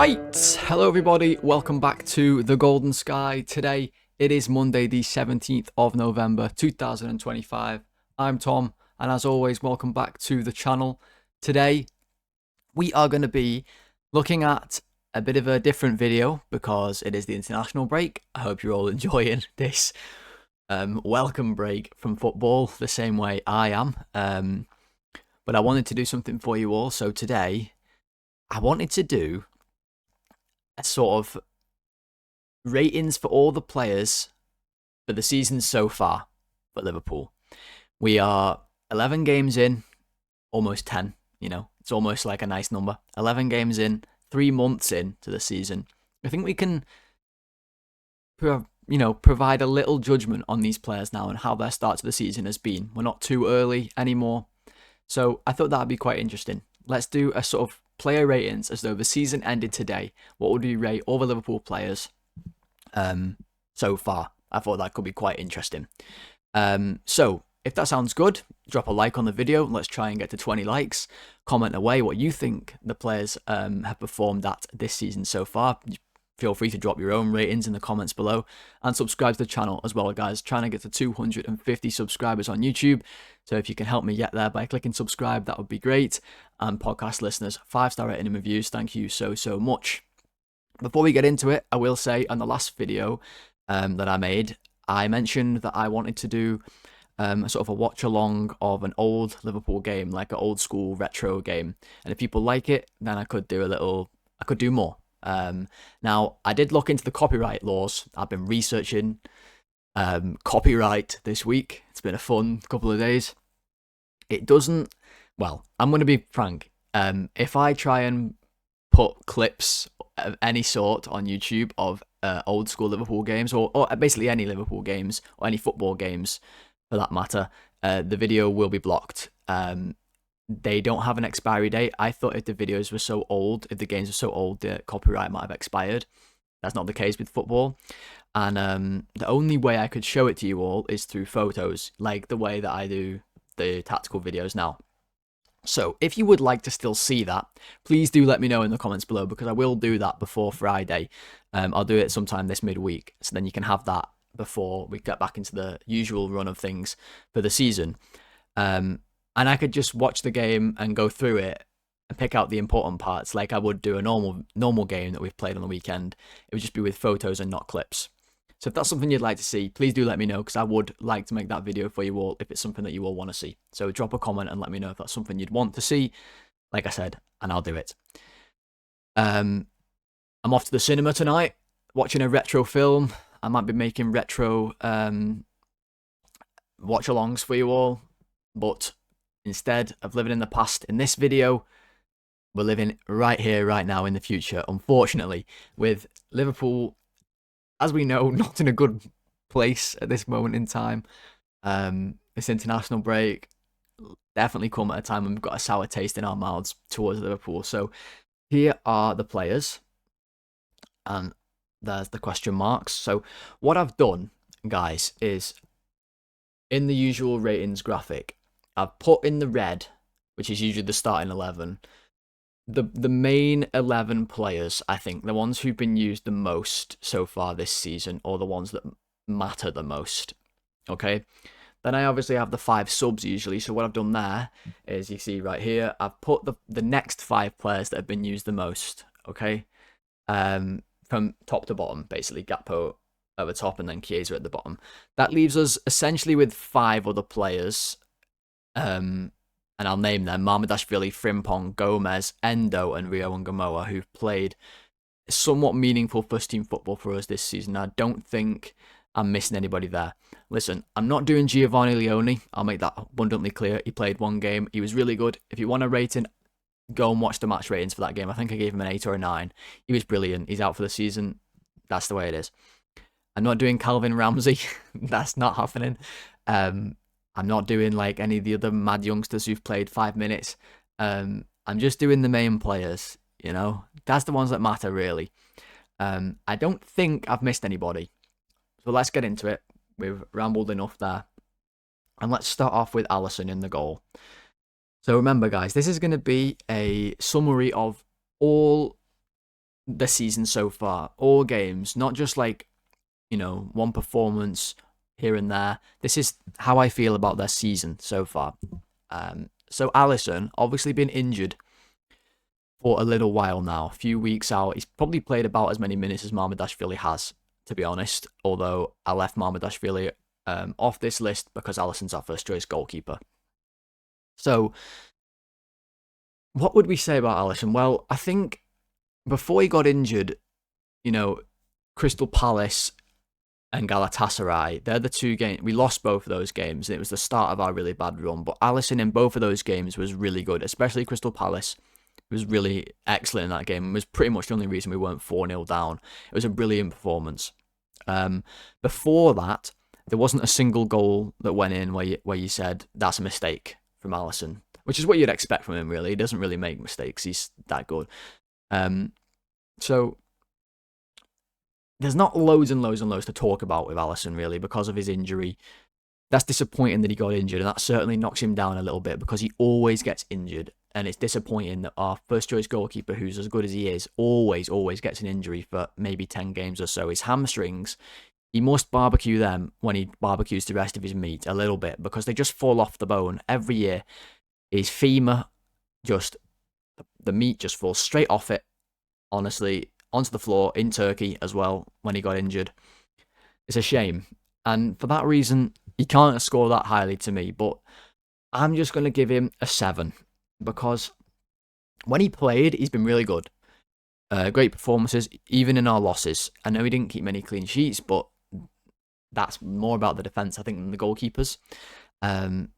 Right, hello everybody, welcome back to The Golden Sky. Today it is Monday the 17th of November 2025. I'm Tom, and as always, welcome back to the channel. Today we are going to be looking at a bit of a different video because it is the international break. I hope you're all enjoying this welcome break from football the same way I am. But I wanted to do something for you all, so today I wanted to do a sort of ratings for all the players for the season so far for Liverpool. We are 11 games in, almost 10, it's almost like a nice number. 11 games in, 3 months into the season. I think we can, provide a little judgment on these players now and how their start to the season has been. We're not too early anymore. So I thought that'd be quite interesting. Let's do a sort of player ratings as though the season ended today. What would we rate all the Liverpool players so far? I thought that could be quite interesting. So if that sounds good, drop a like on the video. Let's try and get to 20 likes. Comment away what you think the players have performed at this season so far. Feel free to drop your own ratings in the comments below and subscribe to the channel as well, guys. Trying to get to 250 subscribers on YouTube. So if you can help me get there by clicking subscribe, that would be great. And podcast listeners, 5-star rating and reviews. Thank you so much. Before we get into it, I will say on the last video that I made, I mentioned that I wanted to do a sort of a watch along of an old Liverpool game, like an old school retro game. And if people like it, then I could do more. Now, I did look into the copyright laws. I've been researching copyright this week. It's been a fun couple of days. It doesn't, well, I'm going to be frank. If I try and put clips of any sort on YouTube of old school Liverpool games, or basically any Liverpool games, or any football games for that matter, the video will be blocked. They don't have an expiry date. I thought if the videos were so old, if the games were so old, the copyright might have expired. That's not the case with football. And the only way I could show it to you all is through photos, like the way that I do the tactical videos now. So if you would like to still see that, please do let me know in the comments below, because I will do that before Friday. I'll do it sometime this midweek, so then you can have that before we get back into the usual run of things for the season. And I could just watch the game and go through it and pick out the important parts like I would do a normal game that we've played on the weekend. It would just be with photos and not clips. So if that's something you'd like to see, please do let me know, because I would like to make that video for you all if it's something that you all want to see. So drop a comment and let me know if that's something you'd want to see, like I said, and I'll do it. I'm off to the cinema tonight, watching a retro film. I might be making retro watch-alongs for you all, but instead of living in the past in this video, we're living right here, right now in the future, unfortunately, with Liverpool, as we know, not in a good place at this moment in time. This international break definitely come at a time when we've got a sour taste in our mouths towards Liverpool. So here are the players, and there's the question marks. So what I've done, guys, is in the usual ratings graphic, I've put in the red, which is usually the starting 11, the main 11 players, I think, the ones who've been used the most so far this season, or the ones that matter the most, okay? Then I obviously have the 5 subs usually, so what I've done there is, you see right here, I've put the next 5 players that have been used the most, okay? From top to bottom, basically, Gakpo at the top and then Chiesa at the bottom. That leaves us essentially with 5 other players, and I'll name them: Mamardashvili, Frimpong, Gomez, Endo, and Rio and Gamoa, who've played somewhat meaningful first-team football for us this season. I don't think I'm missing anybody there. Listen, I'm not doing Giovanni Leone. I'll make that abundantly clear. He played 1 game. He was really good. If you want a rating, go and watch the match ratings for that game. I think I gave him an 8 or a 9. He was brilliant. He's out for the season. That's the way it is. I'm not doing Calvin Ramsey. That's not happening. I'm not doing like any of the other mad youngsters who've played 5 minutes. I'm just doing the main players, That's the ones that matter, really. I don't think I've missed anybody. So let's get into it. We've rambled enough there. And let's start off with Alisson in the goal. So remember, guys, this is going to be a summary of all the season so far. All games, not just like, one performance here and there. This is how I feel about their season so far. So Alisson, obviously been injured for a little while now, a few weeks out. He's probably played about as many minutes as Mamardashvili has, to be honest. Although I left Mamardashvili off this list because Alisson's our first choice goalkeeper. So what would we say about Alisson? Well, I think before he got injured, Crystal Palace and Galatasaray, they're the two games. We lost both of those games, and it was the start of our really bad run. But Alisson in both of those games was really good, especially Crystal Palace. He was really excellent in that game. It was pretty much the only reason we weren't 4-0 down. It was a brilliant performance. Before that, there wasn't a single goal that went in where you said, that's a mistake from Alisson, which is what you'd expect from him, really. He doesn't really make mistakes. He's that good. So there's not loads and loads and loads to talk about with Alisson, really, because of his injury. That's disappointing that he got injured, and that certainly knocks him down a little bit because he always gets injured. And it's disappointing that our first choice goalkeeper, who's as good as he is, always gets an injury for maybe 10 games or so. His hamstrings, he must barbecue them when he barbecues the rest of his meat a little bit because they just fall off the bone every year. His femur, the meat just falls straight off it, honestly, onto the floor in Turkey as well when he got injured. It's a shame. And for that reason, he can't score that highly to me, but I'm just going to give him a 7 because when he played, he's been really good. Great performances, even in our losses. I know he didn't keep many clean sheets, but that's more about the defence, I think, than the goalkeepers. And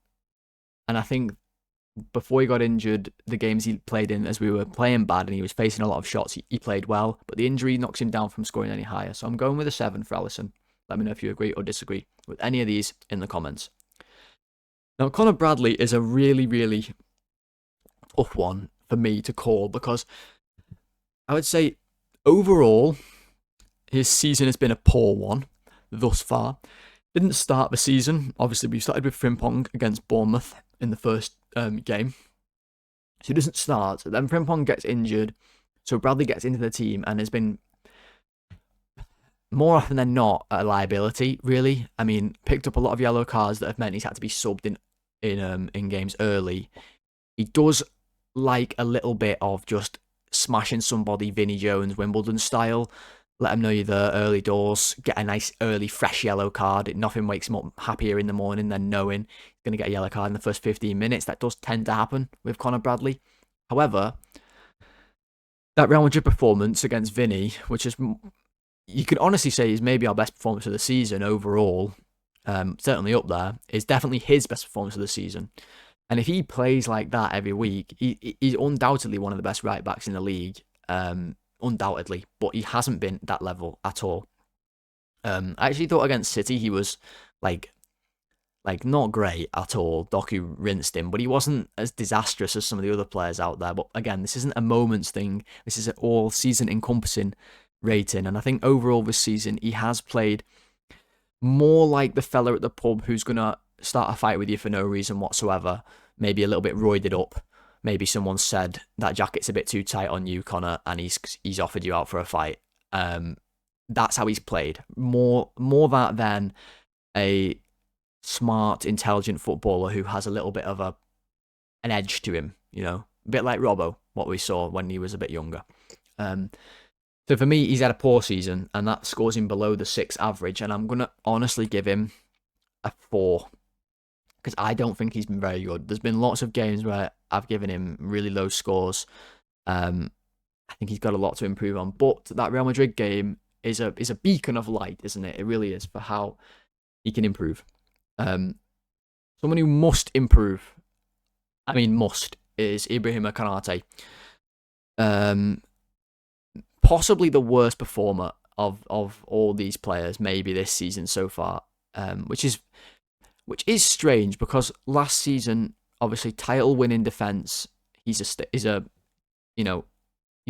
I think before he got injured, the games he played in, as we were playing bad and he was facing a lot of shots, he played well, but the injury knocks him down from scoring any higher. So I'm going with a 7 for Alisson. Let me know if you agree or disagree with any of these in the comments. Now, Conor Bradley is a really, really tough one for me to call because I would say overall, his season has been a poor one thus far. Didn't start the season. Obviously, we started with Frimpong against Bournemouth in the first game. So he doesn't start. Then Frimpong gets injured. So Bradley gets into the team and has been more often than not a liability, really. I mean, picked up a lot of yellow cards that have meant he's had to be subbed in games early. He does like a little bit of just smashing somebody Vinnie Jones Wimbledon style. Let him know you're there early doors, get a nice early fresh yellow card. Nothing wakes him up happier in the morning than knowing he's going to get a yellow card in the first 15 minutes. That does tend to happen with Conor Bradley. However, that Real Madrid performance against Vinny, which is, you could honestly say is maybe our best performance of the season overall, certainly up there, is definitely his best performance of the season. And if he plays like that every week, he's undoubtedly one of the best right backs in the league. Undoubtedly, but he hasn't been that level at all. I actually thought against City he was like not great at all. Doku rinsed him, but he wasn't as disastrous as some of the other players out there. But again, this isn't a moments thing. This is an all season encompassing rating, and I think overall this season he has played more like the fella at the pub who's gonna start a fight with you for no reason whatsoever. Maybe a little bit roided up. Maybe someone said that jacket's a bit too tight on you, Connor, and he's offered you out for a fight. That's how he's played. More that than a smart, intelligent footballer who has a little bit of an edge to him, a bit like Robbo, what we saw when he was a bit younger. So for me, he's had a poor season, and that scores him below the 6 average, and I'm going to honestly give him a 4. Because I don't think he's been very good. There's been lots of games where I've given him really low scores. I think he's got a lot to improve on. But that Real Madrid game is a beacon of light, isn't it? It really is, for how he can improve. Someone who must improve, is Ibrahima Konate. Possibly the worst performer of all these players, maybe this season so far, which is strange because last season, obviously, title-winning defense. He's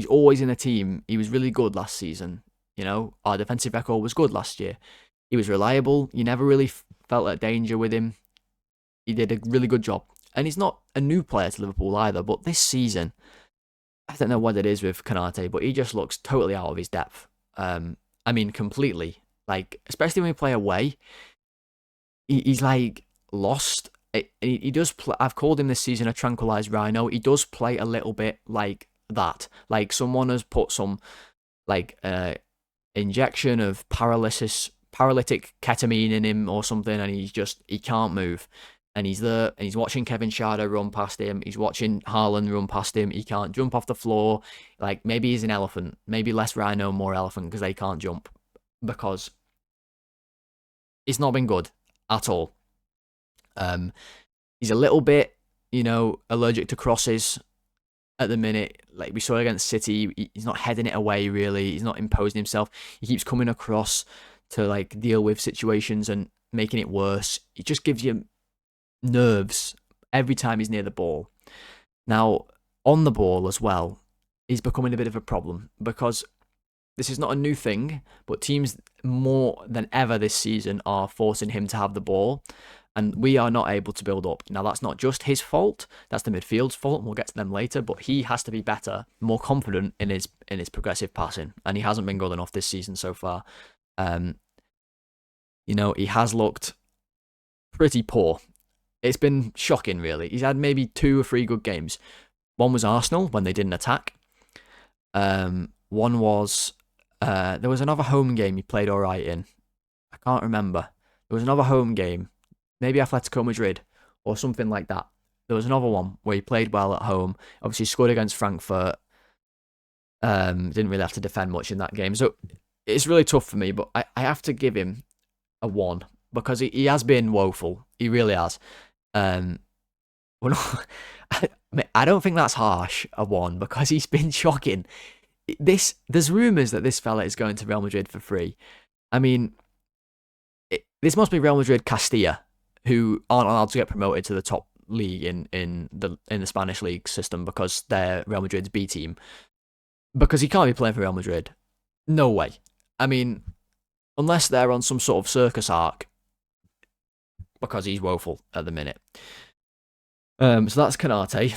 always in a team. He was really good last season. Our defensive record was good last year. He was reliable. You never really felt a danger with him. He did a really good job, and he's not a new player to Liverpool either. But this season, I don't know what it is with Konate, but he just looks totally out of his depth. I mean, completely. Like, especially when we play away, he's like lost. He does play. I've called him this season a tranquilized rhino. He does play a little bit like that. Like someone has put some like injection of paralytic ketamine in him or something, and he can't move. And he's there, and he's watching Kevin Schade run past him. He's watching Haaland run past him. He can't jump off the floor. Like, maybe he's an elephant. Maybe less rhino, more elephant, because they can't jump. Because it's not been good at all. He's a little bit, allergic to crosses at the minute. Like we saw against City, he's not heading it away, really. He's not imposing himself. He keeps coming across to, like, deal with situations and making it worse. It just gives you nerves every time he's near the ball. Now, on the ball as well, he's becoming a bit of a problem because this is not a new thing, but teams more than ever this season are forcing him to have the ball, and we are not able to build up. Now, that's not just his fault, that's the midfield's fault, and we'll get to them later, but he has to be better, more confident in his progressive passing, and he hasn't been good enough this season so far. He has looked pretty poor. It's been shocking, really. He's had maybe 2 or 3 good games. One was Arsenal, when they didn't attack. One was... there was another home game he played all right in. I can't remember. There was another home game. Maybe Atletico Madrid or something like that. There was another one where he played well at home. Obviously scored against Frankfurt. Didn't really have to defend much in that game. So it's really tough for me, but I have to give him a 1 because he has been woeful. He really has. I don't think that's harsh, a 1, because he's been shocking. There's rumours that this fella is going to Real Madrid for free. I mean, this must be Real Madrid Castilla, who aren't allowed to get promoted to the top league in the Spanish league system because they're Real Madrid's B team. Because he can't be playing for Real Madrid. No way. I mean, unless they're on some sort of circus arc, because he's woeful at the minute. So that's Konate.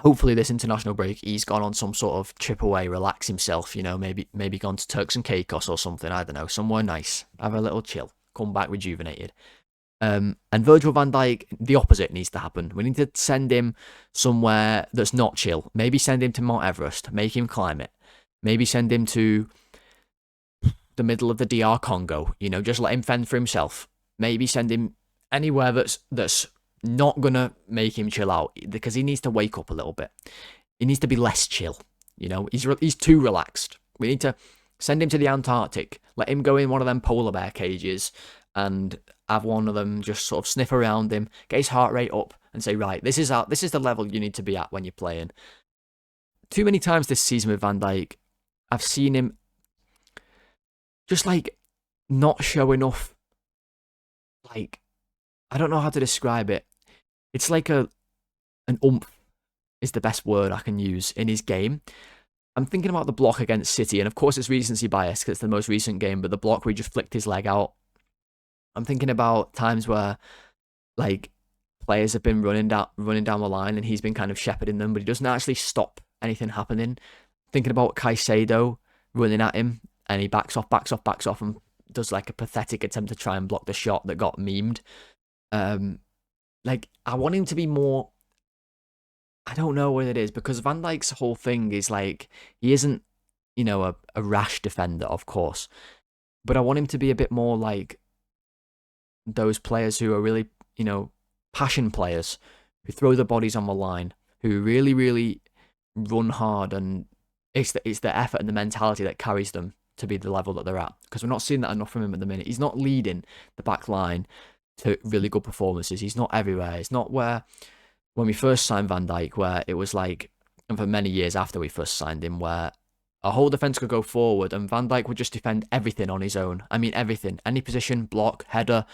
Hopefully this international break, he's gone on some sort of trip away, relax himself, maybe gone to Turks and Caicos or something, I don't know, somewhere nice, have a little chill, come back rejuvenated. And Virgil van Dijk, the opposite needs to happen. We need to send him somewhere that's not chill. Maybe send him to Mount Everest, make him climb it. Maybe send him to the middle of the DR Congo, just let him fend for himself. Maybe send him anywhere that's not gonna make him chill out, because he needs to wake up a little bit. He needs to be less chill. He's too relaxed. We need to send him to the Antarctic, let him go in one of them polar bear cages and have one of them just sort of sniff around him, get his heart rate up and say, right, this is the level you need to be at when you're playing. Too many times this season with Van Dijk, I've seen him just like not show enough, like, I don't know how to describe it. It's like an oomph is the best word I can use in his game. I'm thinking about the block against City, and of course it's recency bias because it's the most recent game, but the block where he just flicked his leg out. I'm thinking about times where, like, players have been running down the line and he's been kind of shepherding them, but he doesn't actually stop anything happening. Thinking about Caicedo running at him and he backs off and does like a pathetic attempt to try and block the shot that got memed. Like, I want him to be more, I don't know what it is, because Van Dijk's whole thing is like, he isn't, a rash defender, of course, but I want him to be a bit more like those players who are really, passion players, who throw their bodies on the line, who really, really run hard, and it's the effort and the mentality that carries them to be the level that they're at, because we're not seeing that enough from him at the minute. He's not leading the back line to really good performances. He's not everywhere. It's not where, when we first signed Van Dijk, where it was like, and for many years after we first signed him, where our whole defence could go forward and Van Dijk would just defend everything on his own. I mean, everything. Any position, block, header,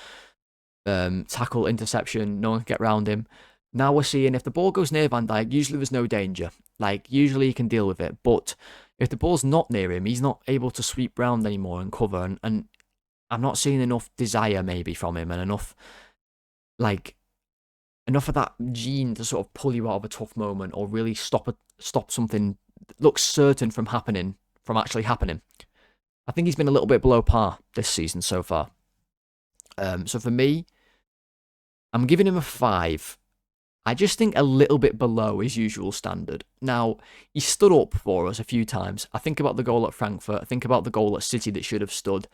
tackle, interception, no one can get around him. Now we're seeing if the ball goes near Van Dijk, usually there's no danger. Like, usually he can deal with it. But if the ball's not near him, he's not able to sweep round anymore and cover. And I'm not seeing enough desire maybe from him and enough, like, enough of that gene to sort of pull you out of a tough moment or really stop something that looks certain from actually happening. I think he's been a little bit below par this season so far. So for me, I'm giving him a 5. I just think a little bit below his usual standard. Now, he stood up for us a few times. I think about the goal at Frankfurt. I think about the goal at City that should have stood.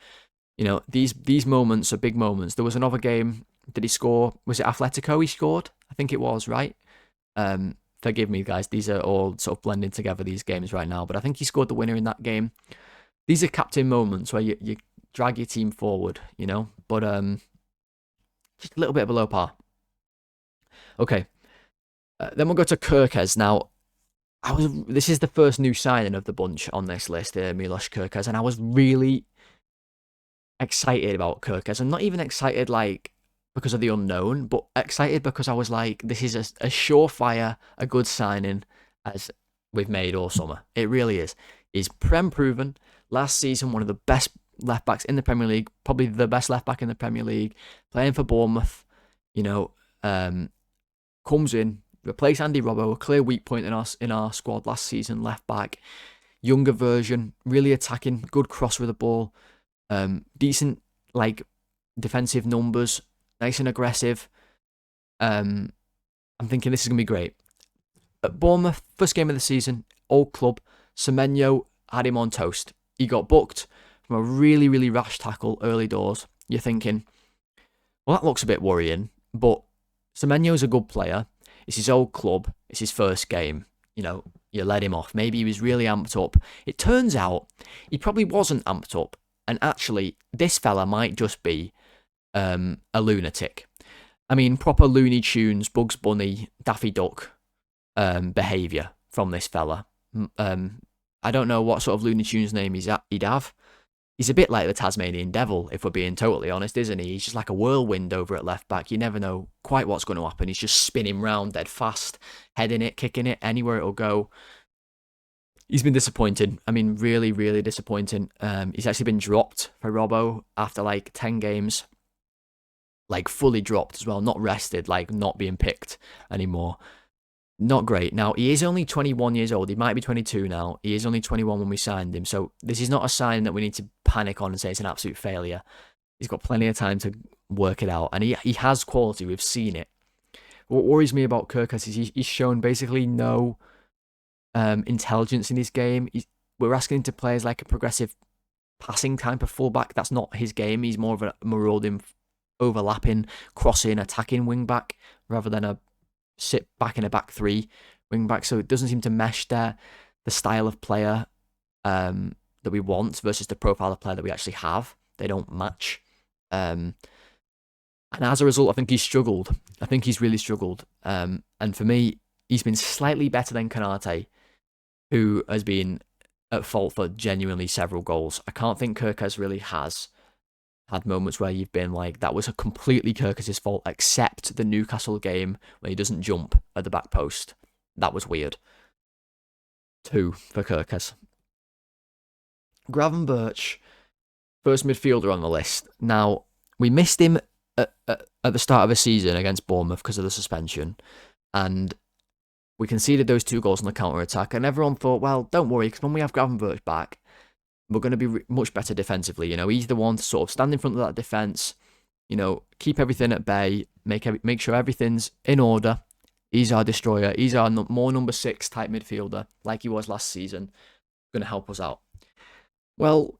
You know, these moments are big moments. There was another game. Did he score? Was it Atletico he scored? I think it was, right? Forgive me, guys. These are all sort of blending together, these games right now. But I think he scored the winner in that game. These are captain moments where you drag your team forward, you know? But just a little bit below par. Okay. Then we'll go to Kerkez. Now, this is the first new signing of the bunch on this list, Milos Kerkez, and I was really excited about Kerkez. I'm not even excited like because of the unknown, but excited because I was like, this is a surefire, a good signing as we've made all summer. It really is. He's Prem proven. Last season, one of the best left backs in the Premier League, probably the best left back in the Premier League, playing for Bournemouth. You know, comes in, replace Andy Robbo, a clear weak point in our squad last season, left back, younger version, really attacking, good cross with the ball, decent like defensive numbers, nice and aggressive. I'm thinking this is gonna be great. At Bournemouth, first game of the season, old club, Semenyo had him on toast. He got booked from a really, really rash tackle early doors. You're thinking, well, that looks a bit worrying, but Semenyo's a good player. It's his old club. It's his first game. You know, you let him off. Maybe he was really amped up. It turns out he probably wasn't amped up. And actually, this fella might just be a lunatic. I mean, proper Looney Tunes, Bugs Bunny, Daffy Duck behaviour from this fella. I don't know what sort of Looney Tunes name he'd have. He's a bit like the Tasmanian Devil, if we're being totally honest, isn't he? He's just like a whirlwind over at left back. You never know quite what's going to happen. He's just spinning round dead fast, heading it, kicking it, anywhere it'll go. He's been disappointing. I mean, really, really disappointing. He's actually been dropped for Robbo after like 10 games. Like fully dropped as well, not rested, like not being picked anymore. Not great. Now, he is only 21 years old. He might be 22 now. He is only 21 when we signed him. So this is not a sign that we need to panic on and say it's an absolute failure. He's got plenty of time to work it out. And he has quality. We've seen it. What worries me about Kerkez is he's shown basically no intelligence in his game. We're asking him to play as like a progressive passing type of fullback. That's not his game. He's more of a marauding, overlapping, crossing, attacking wing back rather than a sit back in a back three wing back, so it doesn't seem to mesh there. The style of player that we want versus the profile of player that we actually have, they don't match. And as a result, I think he's struggled. I think he's really struggled. And for me, he's been slightly better than Konate, who has been at fault for genuinely several goals. I can't think Kerkez really has had moments where you've been like, that was a completely Kerkez's fault, except the Newcastle game where he doesn't jump at the back post. That was weird. 2 for Kerkez. Gravenberch, first midfielder on the list. Now, we missed him at the start of the season against Bournemouth because of the suspension, and we conceded those 2 goals on the counter-attack, and everyone thought, well, don't worry, because when we have Gravenberch back, we're going to be much better defensively. You know, he's the one to sort of stand in front of that defence, you know, keep everything at bay, make sure everything's in order. He's our destroyer. He's our more number 6 type midfielder, like he was last season. Going to help us out. Well,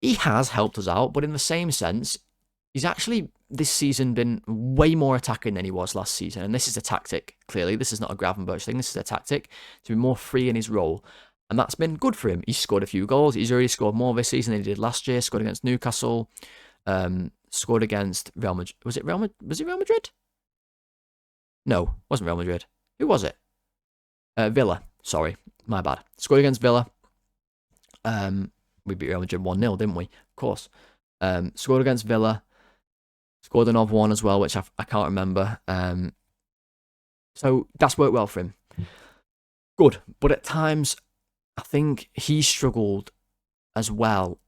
he has helped us out, but in the same sense, he's actually this season been way more attacking than he was last season. And this is a tactic, clearly. This is not a Gravenberch thing. This is a tactic to be more free in his role. And that's been good for him. He's scored a few goals. He's already scored more this season than he did last year. Scored against Newcastle. Scored against Real Madrid. Was it Real Madrid? No, it wasn't Real Madrid. Who was it? Villa. Sorry, my bad. Scored against Villa. We beat Real Madrid 1-0, didn't we? Of course. Scored against Villa. Scored another one as well, which I can't remember. So that's worked well for him. Good. But at times, I think he struggled as well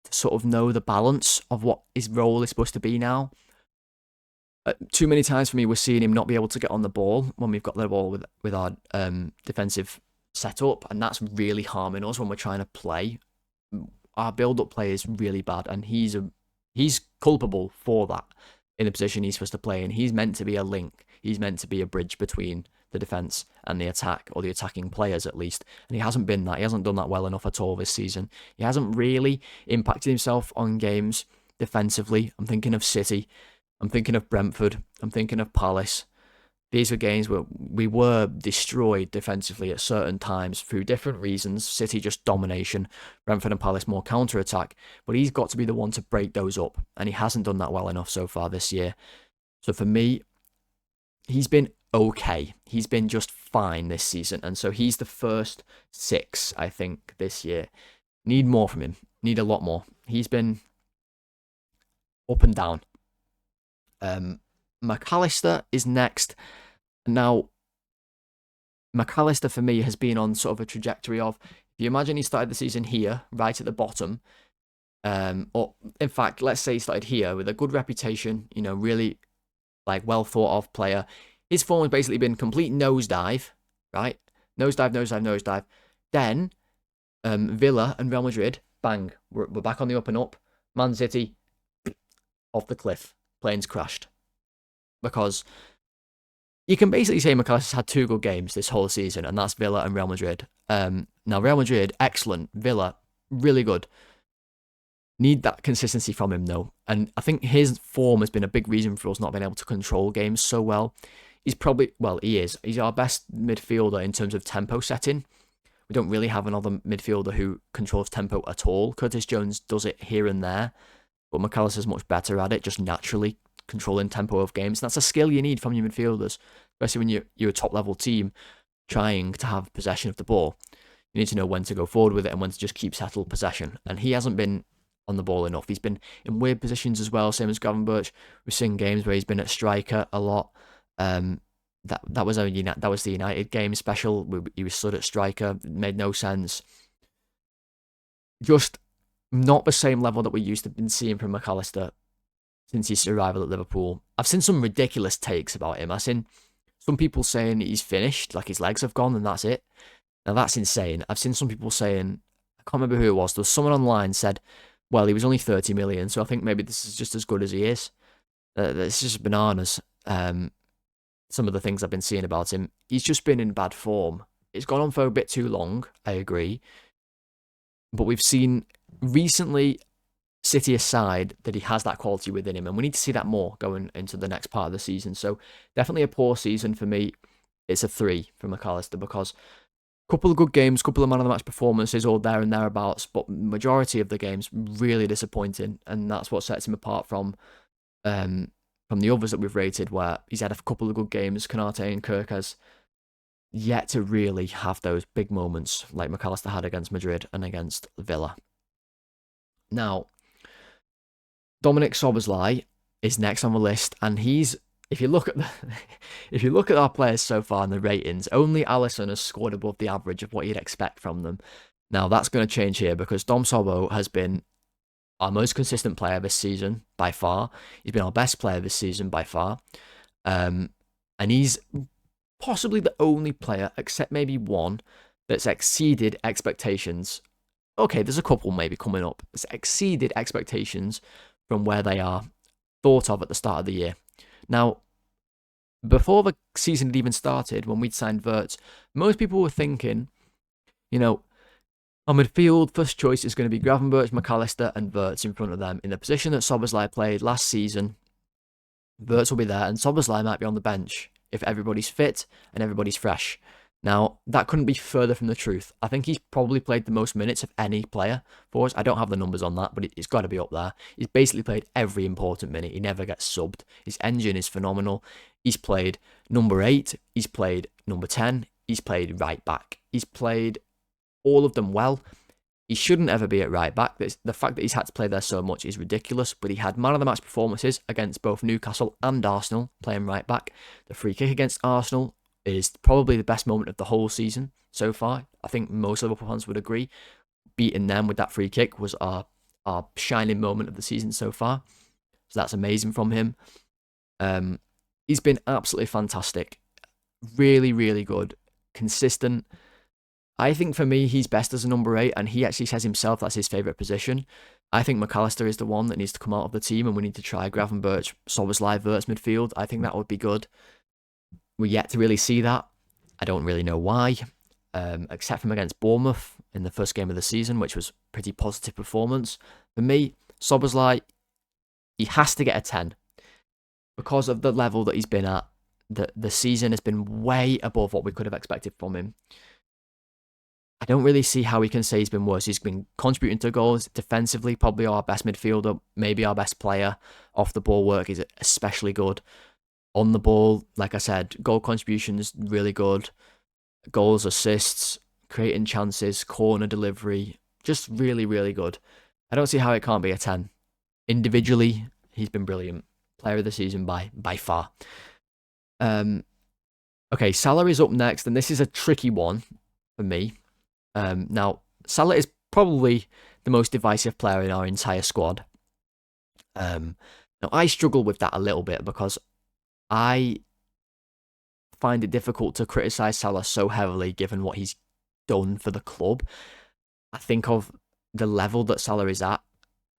to sort of know the balance of what his role is supposed to be now. Too many times for me, we're seeing him not be able to get on the ball when we've got the ball with our defensive setup, and that's really harming us when we're trying to play. Our build-up play is really bad, and he's culpable for that in the position he's supposed to play in. He's meant to be a link. He's meant to be a bridge between the defence and the attack, or the attacking players at least. And he hasn't been that. He hasn't done that well enough at all this season. He hasn't really impacted himself on games defensively. I'm thinking of City. I'm thinking of Brentford. I'm thinking of Palace. These were games where we were destroyed defensively at certain times through different reasons. City just domination, Brentford and Palace more counter-attack. But he's got to be the one to break those up, and he hasn't done that well enough so far this year. So for me, he's been okay. He's been just fine this season, and so he's the first 6, I think, this year. Need more from him. Need a lot more. He's been up and down. McAllister is next. Now, McAllister for me has been on sort of a trajectory of, if you imagine he started the season here, right at the bottom, or in fact, let's say he started here with a good reputation, really like well thought of player. His form has basically been complete nosedive, right? Nosedive. Then Villa and Real Madrid, bang, we're back on the up and up. Man City, off the cliff, planes crashed. Because you can basically say McAllister's had 2 good games this whole season, and that's Villa and Real Madrid. Now, Real Madrid, excellent. Villa, really good. Need that consistency from him, though. And I think his form has been a big reason for us not being able to control games so well. He's probably, well, he is. He's our best midfielder in terms of tempo setting. We don't really have another midfielder who controls tempo at all. Curtis Jones does it here and there, but McAllister's much better at it, just naturally controlling tempo of games. And that's a skill you need from your midfielders, especially when you're a top-level team trying to have possession of the ball. You need to know when to go forward with it and when to just keep settled possession. And he hasn't been on the ball enough. He's been in weird positions as well, same as Gravenberch. We've seen games where he's been at striker a lot. That was the United game special. He was stood at striker. It made no sense. Just not the same level that we used to been seeing from McAllister since his arrival at Liverpool. I've seen some ridiculous takes about him. I've seen some people saying he's finished, like his legs have gone and that's it. Now that's insane. I've seen some people saying, I can't remember who it was, there was someone online said, well, he was only 30 million, so I think maybe this is just as good as he is. It's just bananas. Some of the things I've been seeing about him. He's just been in bad form. It's gone on for a bit too long, I agree. But we've seen recently, City aside, that he has that quality within him, and we need to see that more going into the next part of the season. So definitely a poor season for me. It's a 3 for McAllister, because a couple of good games, couple of man of the match performances, all there and thereabouts, but majority of the games really disappointing, and that's what sets him apart from the others that we've rated, where he's had a couple of good games. Konate and Kerkez yet to really have those big moments like McAllister had against Madrid and against Villa. Now, Dominic Szoboszlai is next on the list, and if you look at our players so far in the ratings, only Alisson has scored above the average of what you'd expect from them. Now that's going to change here, because Dom Sobo has been our most consistent player this season by far. He's been our best player this season by far, and he's possibly the only player, except maybe one, that's exceeded expectations. Okay, there's a couple maybe coming up. It's exceeded expectations from where they are thought of at the start of the year. Now, before the season had even started, when we'd signed Wirtz, most people were thinking, our midfield first choice is going to be Gravenberch, McAllister and Wirtz in front of them. In the position that Szoboszlai played last season, Wirtz will be there, and Szoboszlai might be on the bench if everybody's fit and everybody's fresh. Now, that couldn't be further from the truth. I think he's probably played the most minutes of any player for us. I don't have the numbers on that, but it's got to be up there. He's basically played every important minute. He never gets subbed. His engine is phenomenal. He's played number 8. He's played number 10. He's played right back. He's played all of them well. He shouldn't ever be at right back. The fact that he's had to play there so much is ridiculous, but he had man of the match performances against both Newcastle and Arsenal playing right back. The free kick against Arsenal is probably the best moment of the whole season so far. I think most Liverpool fans would agree. Beating them with that free kick was our shining moment of the season so far. So that's amazing from him. He's been absolutely fantastic. Really, really good. Consistent. I think for me, he's best as a number 8, and he actually says himself that's his favourite position. I think McAllister is the one that needs to come out of the team, and we need to try Gravenberch, Szoboszlai, Wirtz midfield. I think that would be good. We're yet to really see that. I don't really know why, except from against Bournemouth in the first game of the season, which was a pretty positive performance. For me, Szoboszlai, he has to get a 10 because of the level that he's been at. The season has been way above what we could have expected from him. I don't really see how we can say he's been worse. He's been contributing to goals defensively, probably our best midfielder, maybe our best player. Off the ball work is especially good. On the ball, like I said, goal contributions really good. Goals, assists, creating chances, corner delivery, just really, really good. I don't see how it can't be a 10. Individually, he's been brilliant. Player of the season by far. Okay, Salah is up next, and this is a tricky one for me. Now, Salah is probably the most divisive player in our entire squad. Now, I struggle with that a little bit because I find it difficult to criticise Salah so heavily given what he's done for the club. I think of the level that Salah is at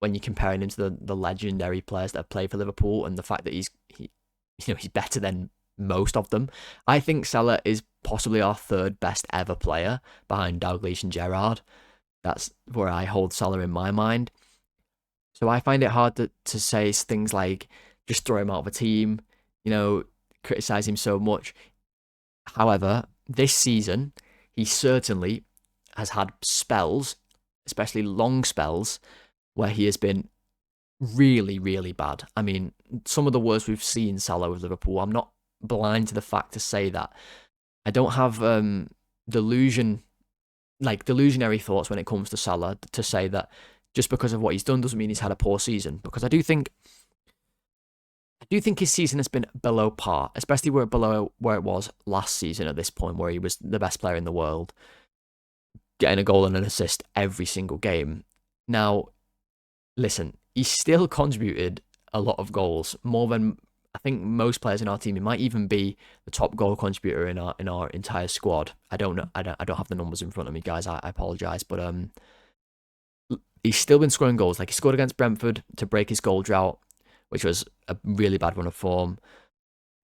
when you're comparing him to the legendary players that have played for Liverpool, and the fact that he's better than most of them. I think Salah is possibly our third best ever player behind Dalglish and Gerrard. That's where I hold Salah in my mind. So I find it hard to say things like just throw him out of a team, criticise him so much. However, this season, he certainly has had spells, especially long spells, where he has been really, really bad. I mean, some of the worst we've seen Salah with Liverpool. I'm not blind to the fact to say that. I don't have delusionary thoughts when it comes to Salah to say that just because of what he's done doesn't mean he's had a poor season, because I do think his season has been below par, especially below where it was last season at this point, where he was the best player in the world, getting a goal and an assist every single game. Now, listen, he still contributed a lot of goals, more than I think most players in our team. He might even be the top goal contributor in our entire squad. I don't know. I don't have the numbers in front of me, guys. I apologize, but he's still been scoring goals. Like, he scored against Brentford to break his goal drought, which was a really bad run of form.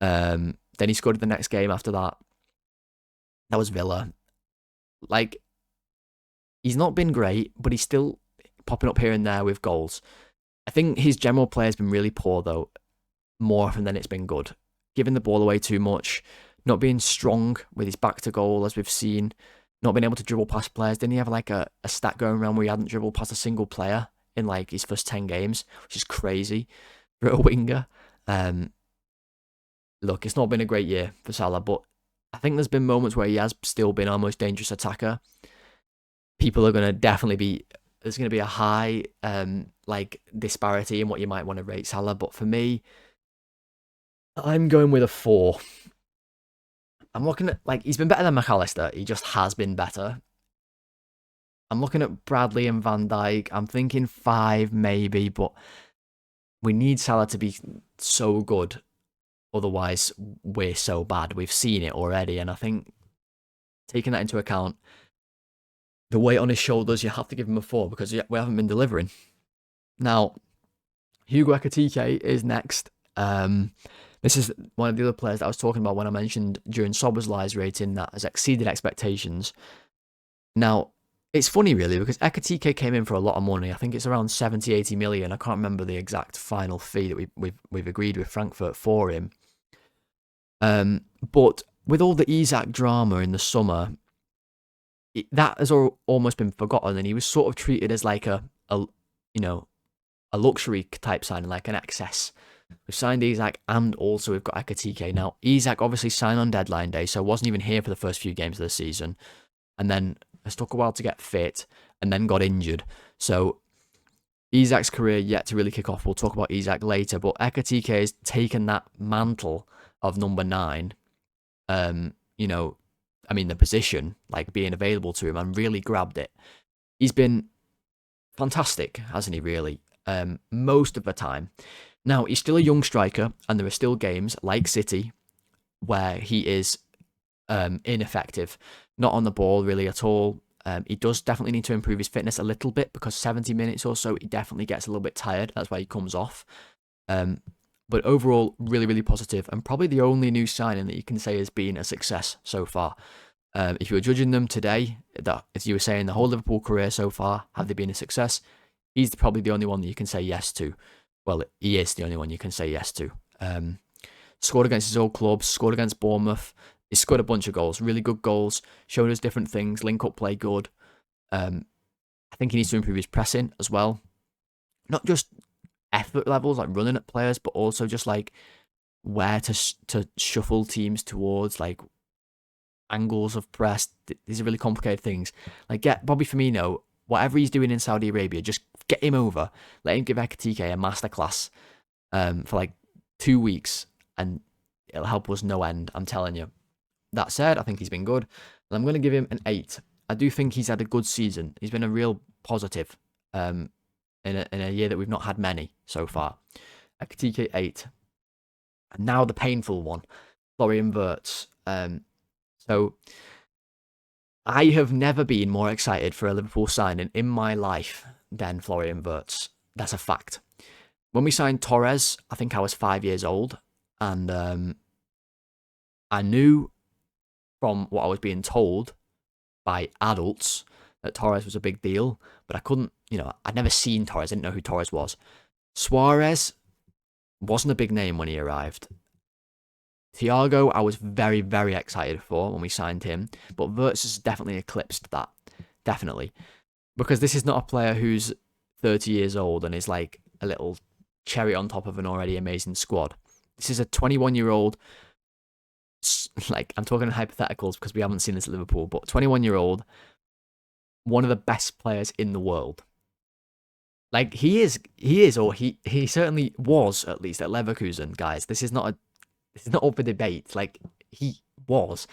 Then he scored the next game after that. That was Villa. Like, he's not been great, but he's still popping up here and there with goals. I think his general play has been really poor, though, more often than it's been good. Giving the ball away too much, not being strong with his back to goal, as we've seen, not being able to dribble past players. Didn't he have like a stat going around where he hadn't dribbled past a single player in like his first 10 games, which is crazy for a winger. Look, it's not been a great year for Salah, but I think there's been moments where he has still been our most dangerous attacker. People are going to definitely be, there's going to be a high disparity in what you might want to rate Salah, but for me, I'm going with a 4. I'm looking at, he's been better than McAllister. He just has been better. I'm looking at Bradley and Van Dijk. I'm thinking 5 maybe, but we need Salah to be so good. Otherwise, we're so bad. We've seen it already. And I think, taking that into account, the weight on his shoulders, you have to give him a 4 because we haven't been delivering. Now, Hugo Ekitike is next. This is one of the other players that I was talking about when I mentioned during Szoboszlai's rating that has exceeded expectations. Now, it's funny really because Ekitike came in for a lot of money. I think it's around 70, 80 million. I can't remember the exact final fee that we've agreed with Frankfurt for him. But with all the Isak drama in the summer, that has almost been forgotten, and he was sort of treated as like a luxury type signing, like an excess. We've signed Isak, and also we've got Ekitike. Now, Isak obviously signed on deadline day, so wasn't even here for the first few games of the season, and then it took a while to get fit, and then got injured. So Isak's career yet to really kick off. We'll talk about Isak later, but Ekitike has taken that mantle of number 9. The position, like being available to him, and really grabbed it. He's been fantastic, hasn't he, really? Most of the time. Now, he's still a young striker, and there are still games like City where he is ineffective, not on the ball really at all. He does definitely need to improve his fitness a little bit because 70 minutes or so, he definitely gets a little bit tired. That's why he comes off. But overall, really, really positive, and probably the only new signing that you can say has been a success so far. If you were judging them today, that as you were saying, the whole Liverpool career so far, have they been a success? He's probably the only one that you can say yes to. Well, he is the only one you can say yes to. Scored against his old clubs, scored against Bournemouth. He scored a bunch of goals, really good goals, showed us different things, link-up play good. I think he needs to improve his pressing as well. Not just effort levels, like running at players, but also just like where to shuffle teams towards, like angles of press. These are really complicated things. Like, get Bobby Firmino, whatever he's doing in Saudi Arabia, just get him over. Let him give Ekitike a masterclass for like 2 weeks, and it'll help us no end, I'm telling you. That said, I think he's been good, and I'm going to give him an 8. I do think he's had a good season. He's been a real positive in a year that we've not had many so far. Ekitike 8. And now the painful one, Florian Wirtz. So I have never been more excited for a Liverpool signing in my life than Florian Wirtz. That's a fact. When we signed Torres, I think I was 5 years old, and I knew from what I was being told by adults that Torres was a big deal, but I couldn't, I'd never seen Torres, I didn't know who Torres was. Suarez wasn't a big name when he arrived. Thiago, I was very, very excited for when we signed him, but Wirtz has definitely eclipsed that. Definitely. Because this is not a player who's 30 years old and is like a little cherry on top of an already amazing squad. This is a 21-year-old, like, I'm talking in hypotheticals because we haven't seen this at Liverpool, but 21-year-old, one of the best players in the world. Like, he certainly was, at least, at Leverkusen, guys. This is not up for debate. Like, he was.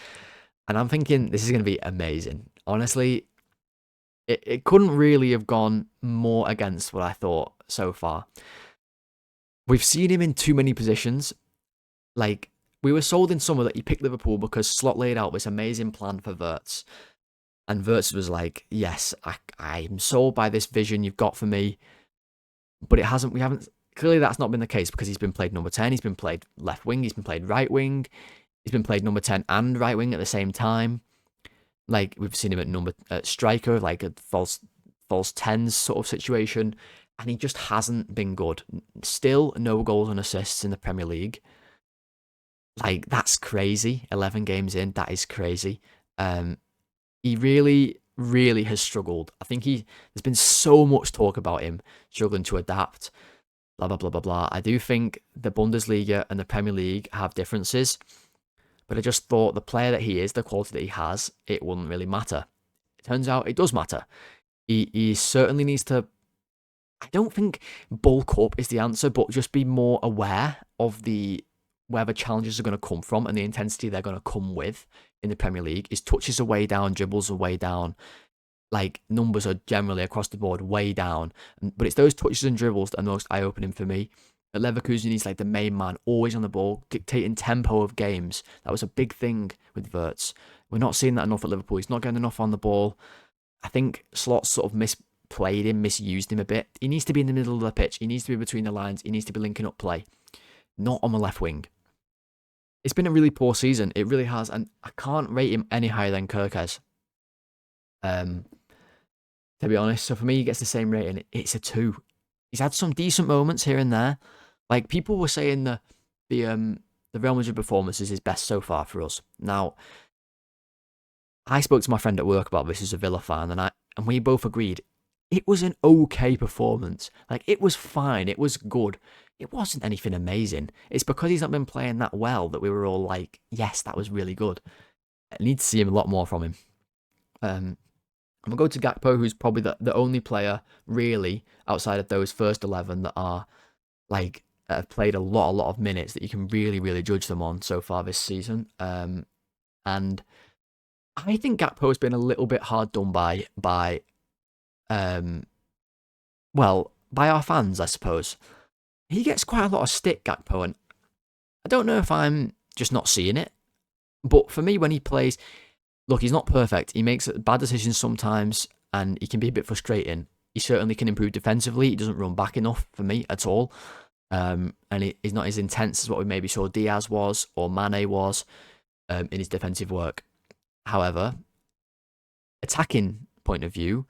And I'm thinking this is going to be amazing. Honestly, it couldn't really have gone more against what I thought so far. We've seen him in too many positions. Like, we were sold in summer that he picked Liverpool because Slot laid out this amazing plan for Wirtz. And Wirtz was like, yes, I'm sold by this vision you've got for me. But clearly that's not been the case because he's been played number 10, he's been played left wing, he's been played right wing, he's been played number 10 and right wing at the same time. Like, we've seen him at striker, like a false 10s sort of situation, and he just hasn't been good. Still no goals and assists in the Premier League. Like, that's crazy. 11 games in, that is crazy. He really, really has struggled. I think there's been so much talk about him struggling to adapt, blah, blah, blah, blah, blah. I do think the Bundesliga and the Premier League have differences, but I just thought the player that he is, the quality that he has, it wouldn't really matter. It turns out it does matter. He certainly needs to, I don't think bulk up is the answer, but just be more aware of where the challenges are going to come from and the intensity they're going to come with in the Premier League. His touches are way down, dribbles are way down. Like, numbers are generally across the board way down. But it's those touches and dribbles that are most eye-opening for me. At Leverkusen, he's like the main man, always on the ball, dictating tempo of games. That was a big thing with Wirtz. We're not seeing that enough at Liverpool. He's not getting enough on the ball. I think Slot sort of misplayed him, misused him a bit. He needs to be in the middle of the pitch. He needs to be between the lines. He needs to be linking up play. Not on the left wing. It's been a really poor season. It really has. And I can't rate him any higher than Kerkez. To be honest. So for me, he gets the same rating. It's a 2. He's had some decent moments here and there. Like, people were saying the Real Madrid performance is his best so far for us. Now, I spoke to my friend at work about this as a Villa fan, and we both agreed it was an okay performance. Like, it was fine. It was good. It wasn't anything amazing. It's because he's not been playing that well that we were all like, yes, that was really good. I need to see him a lot more from him. I'm going to go to Gakpo, who's probably the only player, really, outside of those first 11 that are, like, have played a lot of minutes that you can really, really judge them on so far this season. And I think Gakpo has been a little bit hard done by our fans, I suppose. he gets quite a lot of stick, Gakpo, and I don't know if I'm just not seeing it, but for me, when he plays, look, he's not perfect. He makes bad decisions sometimes, and he can be a bit frustrating. He certainly can improve defensively. He doesn't run back enough for me at all. And he's not as intense as what we maybe saw Diaz was or Mane was in his defensive work. However, attacking point of view,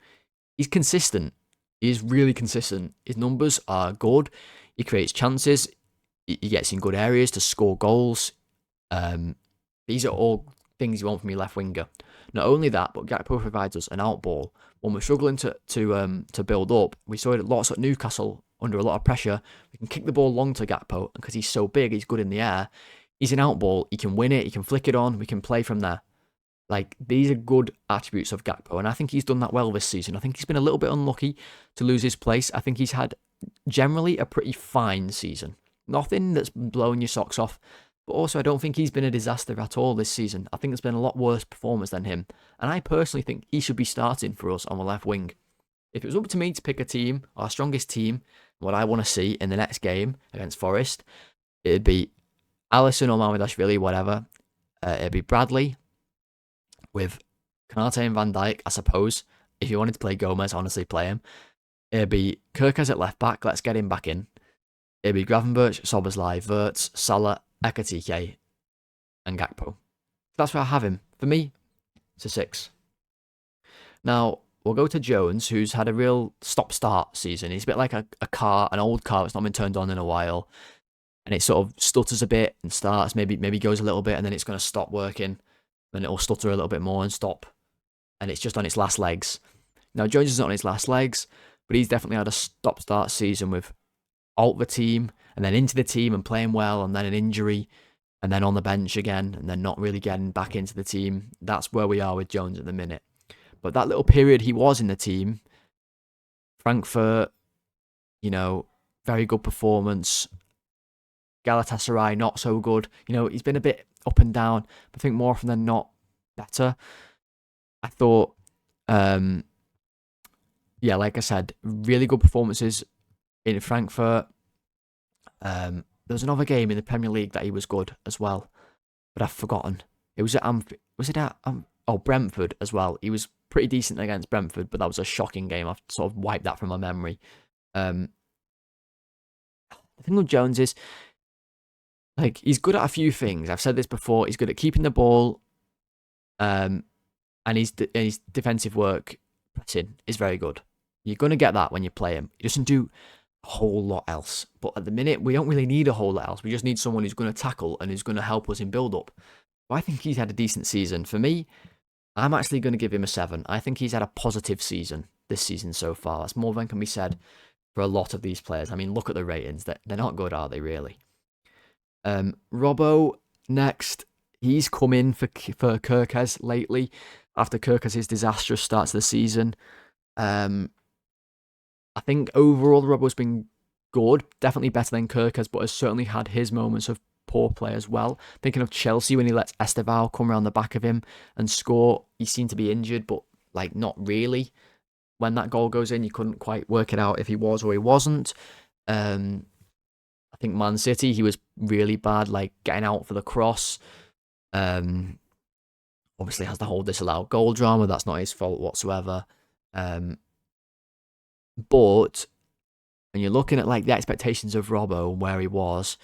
he's consistent. He is really consistent. His numbers are good. He creates chances. He gets in good areas to score goals. These are all things you want from your left winger. Not only that, but Gakpo provides us an out ball. When we're struggling to build up, we saw it lots at Newcastle under a lot of pressure. We can kick the ball long to Gakpo, and because he's so big, he's good in the air. He's an out ball. He can win it. He can flick it on. We can play from there. Like, these are good attributes of Gakpo, and I think he's done that well this season. I think he's been a little bit unlucky to lose his place. I think he's had generally a pretty fine season. Nothing that's blowing your socks off, but also I don't think he's been a disaster at all this season. I think there's been a lot worse performers than him, and I personally think he should be starting for us on the left wing. If it was up to me to pick a team, our strongest team, what I want to see in the next game against Forest, it'd be Alisson or Mamardashvili, whatever. It'd be Bradley with Konate and Van Dijk, I suppose. If you wanted to play Gomez, honestly, play him. It'd be Kerkez at left back. Let's get him back in. It'd be Gravenberch, Szoboszlai, Wirtz, Salah, Ekitike, and Gakpo. That's where I have him. For me, it's a 6. Now, we'll go to Jones, who's had a real stop-start season. He's a bit like a car, an old car that's not been turned on in a while. And it sort of stutters a bit and starts, maybe goes a little bit, and then it's going to stop working. Then it'll stutter a little bit more and stop. And it's just on its last legs. Now, Jones is not on his last legs, but he's definitely had a stop-start season with alt the team, and then into the team and playing well, and then an injury, and then on the bench again, and then not really getting back into the team. That's where we are with Jones at the minute. But that little period he was in the team, Frankfurt, very good performance. Galatasaray, not so good. He's been a bit up and down, but I think more often than not, better. I thought, like I said, really good performances in Frankfurt. There was another game in the Premier League that he was good as well, but I've forgotten. It was at Brentford as well. He was pretty decent against Brentford, but that was a shocking game. I've sort of wiped that from my memory. The thing with Jones is, he's good at a few things. I've said this before. He's good at keeping the ball, and his defensive work pressing is very good. You're going to get that when you play him. He doesn't do a whole lot else. But at the minute, we don't really need a whole lot else. We just need someone who's going to tackle and who's going to help us in build-up. But I think he's had a decent season. For me, I'm actually going to give him a 7. I think he's had a positive season this season so far. That's more than can be said for a lot of these players. I mean, look at the ratings. They're not good, are they, really? Robbo, next. He's come in for Kerkez lately after Kerkez's disastrous start to the season. I think overall Robbo's been good, definitely better than Kerkez, but has certainly had his moments of poor play as well. Thinking of Chelsea when he lets Estevao come around the back of him and score. He seemed to be injured, but not really. When that goal goes in, you couldn't quite work it out if he was or he wasn't. I think Man City, he was really bad, getting out for the cross. Obviously has the whole disallowed goal drama. That's not his fault whatsoever. But when you're looking at the expectations of Robbo and where he was,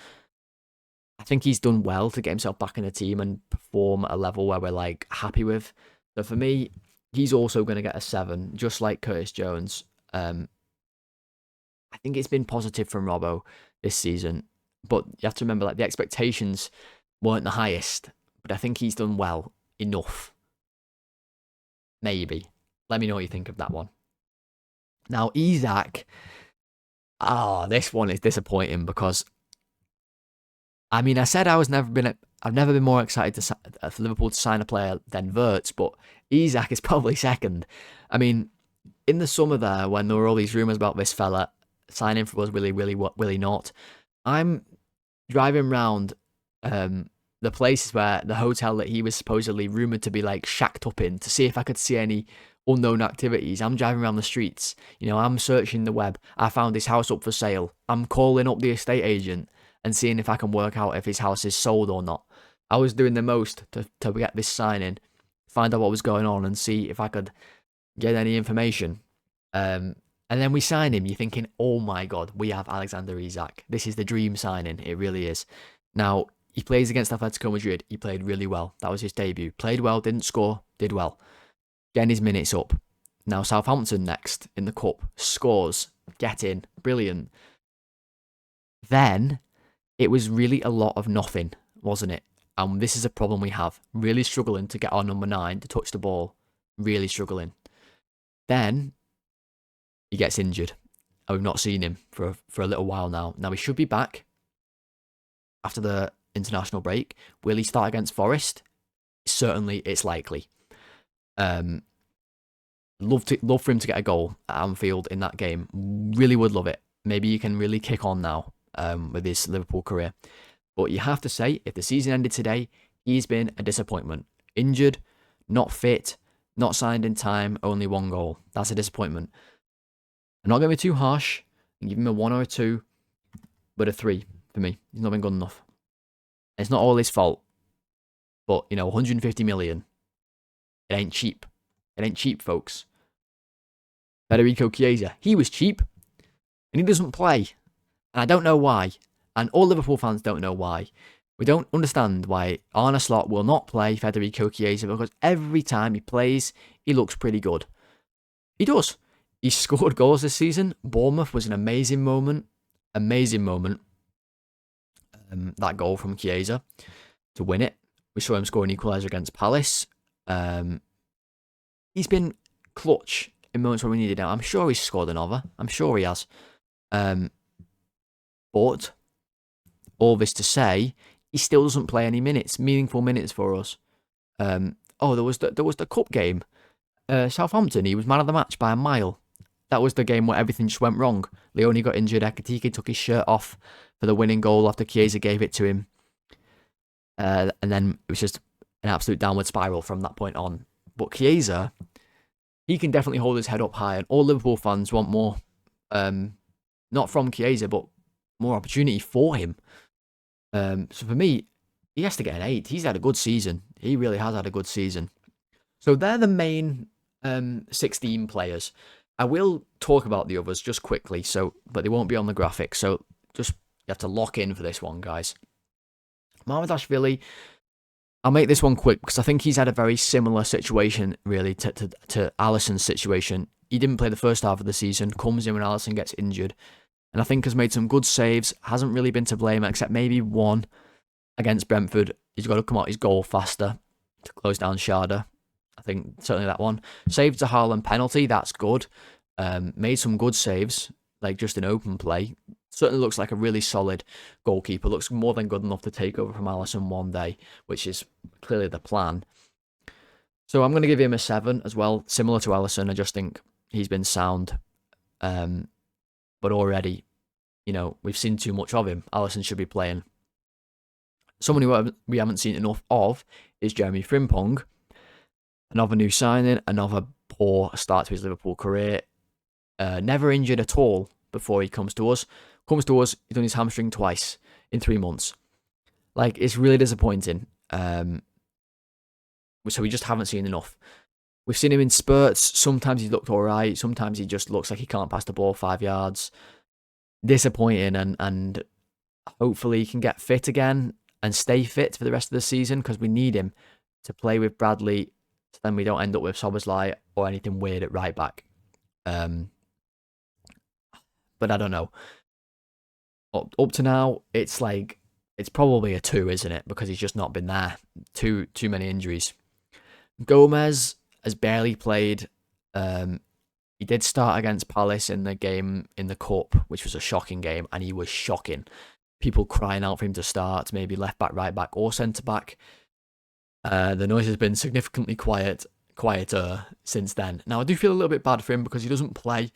I think he's done well to get himself back in the team and perform at a level where we're happy with. So for me, he's also going to get a 7, just like Curtis Jones. I think it's been positive from Robbo this season, but you have to remember the expectations weren't the highest, but I think he's done well enough. Maybe. Let me know what you think of that one. Now, Isak, this one is disappointing because, I said I've never been more excited for Liverpool to sign a player than Wirtz, but Isak is probably second. In the summer there, when there were all these rumours about this fella signing for us, will he not? I'm driving round the places where the hotel that he was supposedly rumoured to be shacked up in to see if I could see any unknown activities. I'm driving around the streets. You know, I'm searching the web. I found his house up for sale. I'm calling up the estate agent and seeing if I can work out if his house is sold or not. I was doing the most to get this signing, find out what was going on and see if I could get any information. And then we sign him. You're thinking, oh my God, we have Alexander Isak. This is the dream signing. It really is. Now, he plays against Atletico Madrid. He played really well. That was his debut. Played well, didn't score, did well. Getting his minutes up. Now, Southampton next in the Cup. Scores. Get in. Brilliant. Then, it was really a lot of nothing, wasn't it? And this is a problem we have. Really struggling to get our number 9 to touch the ball. Really struggling. Then, he gets injured. And we've not seen him for a little while now. Now, he should be back after the international break. Will he start against Forest? Certainly, it's likely. Love for him to get a goal at Anfield in that game. Really would love it. Maybe he can really kick on now with his Liverpool career. But you have to say, if the season ended today, he's been a disappointment. Injured, not fit, not signed in time, only 1 goal. That's a disappointment. I'm not going to be too harsh and give him a 1 or a 2, but a 3 for me. He's not been good enough. It's not all his fault. But, 150 million. It ain't cheap. It ain't cheap, folks. Federico Chiesa, he was cheap. And he doesn't play. And I don't know why. And all Liverpool fans don't know why. We don't understand why Arne Slot will not play Federico Chiesa, because every time he plays, he looks pretty good. He does. He scored goals this season. Bournemouth was an amazing moment. Amazing moment. That goal from Chiesa to win it. We saw him score an equaliser against Palace. He's been clutch in moments where we needed him. I'm sure he's scored another. I'm sure he has. But all this to say, he still doesn't play any minutes, meaningful minutes for us. There was the cup game. Southampton, he was man of the match by a mile. That was the game where everything just went wrong. Leone got injured. Ekitike took his shirt off for the winning goal after Chiesa gave it to him. And then it was just an absolute downward spiral from that point on. But Chiesa, he can definitely hold his head up high, and all Liverpool fans want more, not from Chiesa, but more opportunity for him. So for me, he has to get an 8. He's had a good season. He really has had a good season. So they're the main 16 players. I will talk about the others just quickly, but they won't be on the graphic. So just you have to lock in for this one, guys. Mamardashvili, I'll make this one quick because I think he's had a very similar situation, really, to Alisson's situation. He didn't play the first half of the season, comes in when Alisson gets injured, and I think has made some good saves, hasn't really been to blame, except maybe one against Brentford. He's got to come out his goal faster to close down Sharda. I think certainly that one. Saved the Haaland penalty, that's good. Made some good saves, like just in open play. Certainly looks like a really solid goalkeeper. Looks more than good enough to take over from Alisson one day, which is clearly the plan. So I'm going to give him a 7 as well, similar to Alisson. I just think he's been sound. But already, we've seen too much of him. Alisson should be playing. Someone who we haven't seen enough of is Jeremy Frimpong. Another new signing, another poor start to his Liverpool career. Never injured at all before he comes to us. He's done his hamstring twice in 3 months. It's really disappointing. So we just haven't seen enough. We've seen him in spurts. Sometimes he's looked alright. Sometimes he just looks like he can't pass the ball 5 yards. Disappointing, and hopefully he can get fit again and stay fit for the rest of the season, because we need him to play with Bradley, so then we don't end up with Szoboszlai or anything weird at right back. But I don't know. Up to now, it's probably a 2, isn't it? Because he's just not been there. Too many injuries. Gomez has barely played. He did start against Palace in the game in the Cup, which was a shocking game, and he was shocking. People crying out for him to start, maybe left back, right back, or centre back. The noise has been significantly quieter since then. Now, I do feel a little bit bad for him because he doesn't play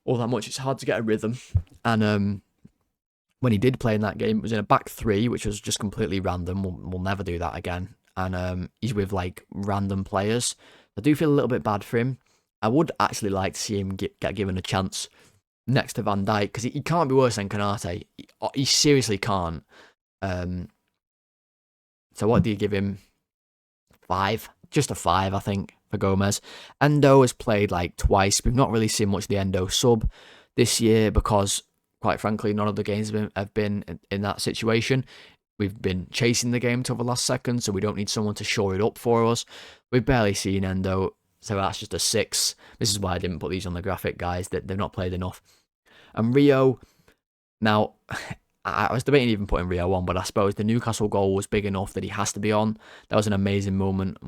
all that much. It's hard to get a rhythm. And when he did play in that game, it was in a back 3, which was just completely random. We'll never do that again. And he's with random players. I do feel a little bit bad for him. I would actually like to see him get given a chance next to Van Dijk, because he can't be worse than Konate. He seriously can't. So what do you give him? 5? Just a 5, I think, for Gomez. Endo has played like twice. We've not really seen much of the Endo sub this year because, quite frankly, none of the games have been in that situation. We've been chasing the game till the last second, so we don't need someone to shore it up for us. We've barely seen Endo, so that's just a 6. This is why I didn't put these on the graphic, guys. They've not played enough. And Rio, now, I was debating even putting Rio on, but I suppose the Newcastle goal was big enough that he has to be on. That was an amazing moment,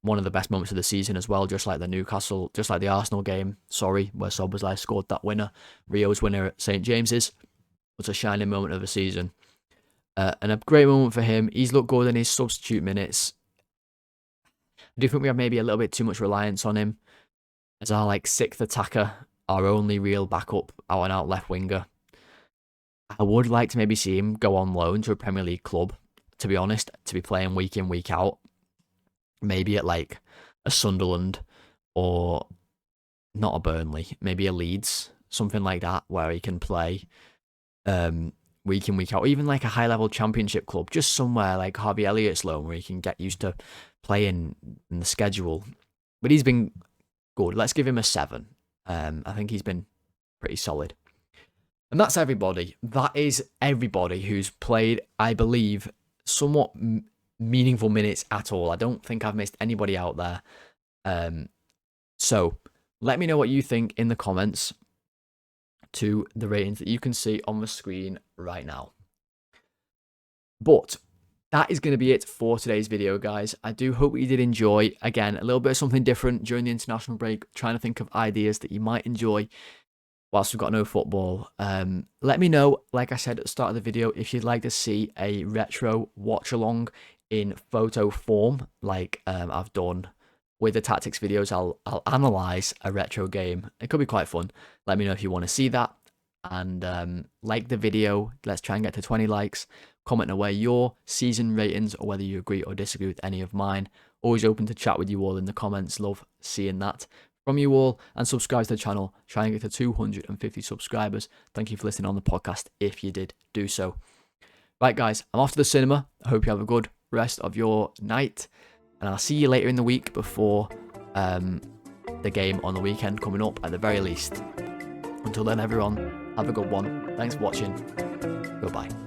one of the best moments of the season as well, just like the Arsenal game, where Szoboszlai scored that winner. Rio's winner at St. James's was a shining moment of the season. And a great moment for him. He's looked good in his substitute minutes. I do think we have maybe a little bit too much reliance on him as our 6th attacker, our only real backup out and out left winger. I would like to maybe see him go on loan to a Premier League club, to be honest, to be playing week in, week out. Maybe at a Sunderland, or not a Burnley, maybe a Leeds, something like that, where he can play week in, week out. Or even a high-level championship club, just somewhere like Harvey Elliott's loan, where he can get used to playing in the schedule. But he's been good. Let's give him a 7. I think he's been pretty solid. And that's everybody. That is everybody who's played, I believe, somewhat meaningful minutes at all. I don't think I've missed anybody out there. So let me know what you think in the comments to the ratings that you can see on the screen right now. But that is going to be it for today's video, guys. I do hope you did enjoy. Again, a little bit of something different during the international break, trying to think of ideas that you might enjoy whilst we've got no football. Let me know, like I said at the start of the video, if you'd like to see a retro watch along in photo form, like I've done with the tactics videos. I'll analyze a retro game. It could be quite fun. Let me know if you want to see that, and like the video. Let's try and get to 20 likes. Comment away your season ratings, or whether you agree or disagree with any of mine. Always open to chat with you all in the comments. Love seeing that from you all, and subscribe to the channel. Try and get to 250 subscribers. Thank you for listening on the podcast if you did do so. Right, guys, I'm off to the cinema. I hope you have a good rest of your night, and I'll see you later in the week before the game on the weekend coming up at the very least. Until then, everyone, have a good one. Thanks for watching. Goodbye.